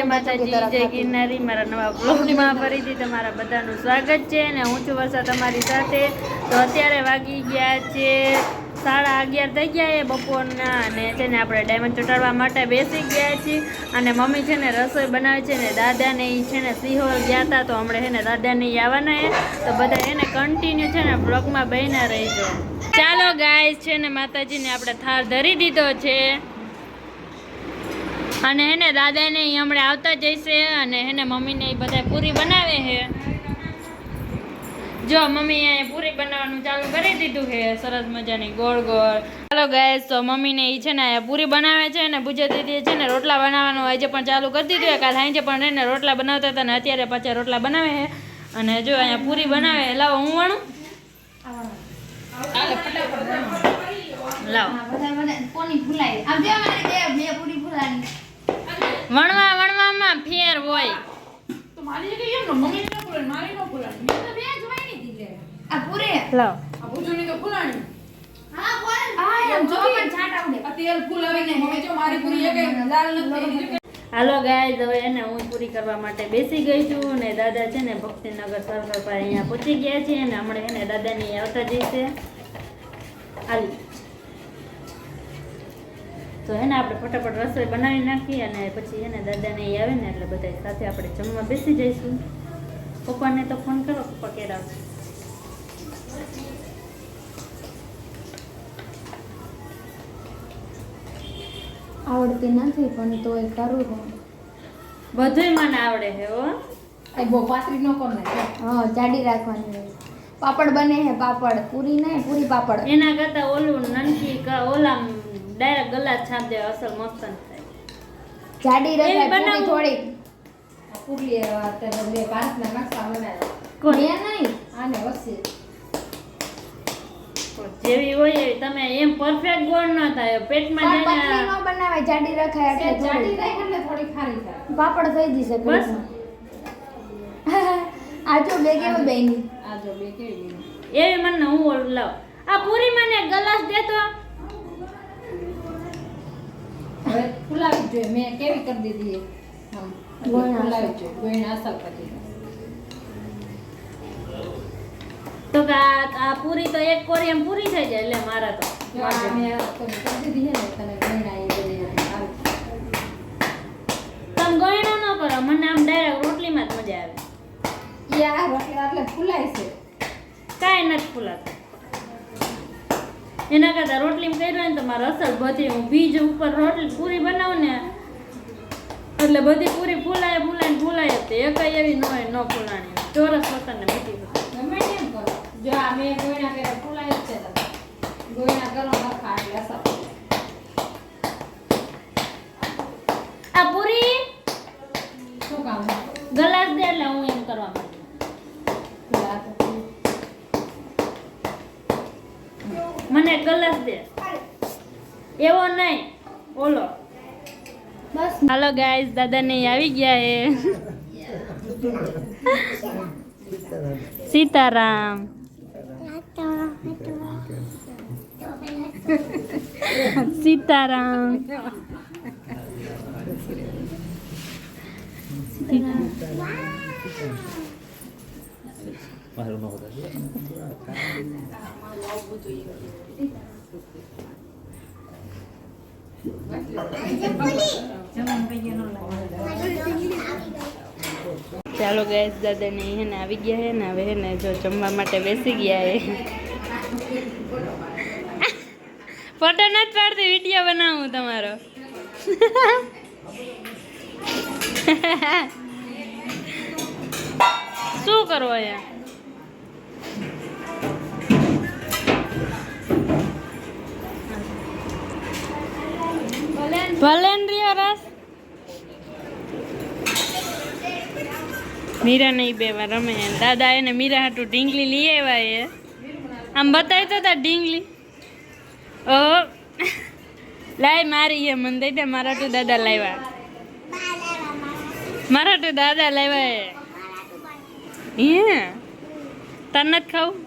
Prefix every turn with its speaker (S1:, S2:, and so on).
S1: જય માતાજી, જય ગિરનારી. મારા નવા બ્લોગમાં ફરીથી તમારા બધાનું સ્વાગત છે અને હું છું વર્ષા તમારી સાથે. તો અત્યારે વાગી ગયા છે 11:30 થઈ ગયા એ બપોરના અને છે ને આપણે ડાયમંડ ચોટાડવા માટે બેસી ગયા છીએ અને મમ્મી છે ને રસોઈ બનાવે છે ને દાદાને એ છે ને સિહોર ગયા હતા તો હમણાં છે ને દાદાને આવવાના હે તો બધા એને કન્ટિન્યુ છે ને બ્લોગમાં બહીના રહીજો. ચાલો ગાઈસ છે ને માતાજીને આપણે થાળ ધરી દીધો છે અને હેને દાદાને હમણાં આવતા જઈશે અને હેને મમ્મીને એ બધા પૂરી બનાવે છે. જો મમ્મી અહીંયા પૂરી બનાવવાનું ચાલુ કરી દીધું છે સરસ મજાની ગોળ ગોળ. ચાલો ગાઈસ તો મમ્મીને એ છે ને પૂરી બનાવે છે અને પૂજા દીદી છે ને રોટલા બનાવવાનું આજે પણ ચાલુ કરી દીધું. કાલ સાંજે પણ એને રોટલા બનાવતા હતા ને અત્યારે પાછા રોટલા બનાવે છે અને જો અહીંયા પૂરી બનાવે. લાવો હું વણું, લાવો વણવામાં ફેર હોય. હાલો ગાઈસ હવે એને હું પૂરી કરવા માટે બેસી ગઈ છું અને દાદા છે ને ભક્તિનગર સર્કલ પર અહીંયા પહોંચી ગયા છે અને હમણાં એને દાદાની આવતા જઈશે. હાલી તો એને આપણે ફટાફટ રસોઈ બનાવી નાખી અને પછી એને દાદાને એ આવે ને એટલે બધા સાથે આપણે જમવા બેસી જઈશું. પપ્પાને તો ફોન કરો, પપ્પા કેરા
S2: આવડતી નથી પણ તો એ કરું છું.
S1: બધુંય મને આવડે છે હો.
S2: આ બહુ પાતળી ન કોને. હા જાડી રાખવાની હોય. પાપડ બને છે, પાપડ પૂરી નહીં, પૂરી પાપડ.
S1: એના કરતા ઓલું નનકી ઓલા ડાયરેક્ટ ગલા છાપ દે અસલ મસ્ત થાય.
S2: જાડી રખાય પૂરી થોડી.
S3: આ પૂરી તે બે ભારતના નકશા બનાવ્યા.
S1: કોણ
S2: એ નહીં આને વસે
S1: જેવી હોય એવી તમે એમ પરફેક્ટ ગોળ ન થાય પેટમાં
S2: પતલી
S1: જઈને
S2: ન બનાવાય, જાડી રખાય એટલે
S3: જાડી
S2: જાડી
S3: રાખે એટલે થોડી ખારી થાય.
S2: પાપડ થઈ જશે
S1: બસ.
S2: આ જો બે કેવું બેની
S3: આ જો બે કેવી બની.
S1: એવી મને હું ઓલું લાવ. આ પૂરી મને ગલાસ દેતો.
S3: હવે ફુલાવી જોઈએ. મેં કેવી કરી દીધી આમ
S2: ગોળના
S3: ફુલાવી જોઈએ. ગોળના અસર કરી દીધા.
S1: તો કે આ પૂરી તો એક કોરી એમ પૂરી થઈ જાય એટલે મારા તો
S3: જો આ મેં કરી દીધી છે ને તને ગોળના એ બધી આવી.
S1: તમે ગયણો ન કરો, મને આમ ડાયરેક્ટ રોટલીમાં જ મજા આવે.
S3: યાર રોટલા એટલે ફુલાય છે.
S1: કાંઈ નથી ફૂલાતું. એના કરતાં રોટલીમાં કર્યું હોય ને તો મારે અસર બધી હું બીજ ઉપર રોટલી પૂરી બનાવું ને એટલે બધી પૂરી ફૂલાય ફૂલાય જ તે એકઈ એવી ન હોય ન ફૂલાણી ચોરસ વતનને બધી
S3: ગમે તેમ કરો. જો આ મેં ગોળના કર્યા ફુલાય જ છે તમે. ગોળના કરો નખા એટલે અસર થઈ જાય.
S1: આ પૂરી
S3: શું કામ છે?
S1: ગલાસ દે એટલે હું એમ કરવા માંગુ.
S3: ફુલા તો
S1: મને ગલાસ દે, એવો નહીં ઓલો.
S2: બસ.
S1: હાલો ગાઈસ દાદાને આવી ગયા એ સીતારામ. સીતારામ. ચાલો ગાઈસ દાદાને હેને આવી ગયા હે ને હવે હેને જો જમવા માટે બેસી ગયા હે. ફોટો નથી પાડતી, વિડીયો બનાવું તમારો. શું કરો અહીંયા? ભલેન્દ્રિયો રસ મીરા નહીં બેવા રમે. દાદા એને મીરા હાટું ઢીંગલી લઈ આવ્યા એ. આમ બતાવી તો તા ઢીંગલી. ઓ લાય મારી એ મને દઈ દે. મારા તો દાદા લાવ્યા. મારા તો દાદા લાવ્યા એ. તને જ ખાવું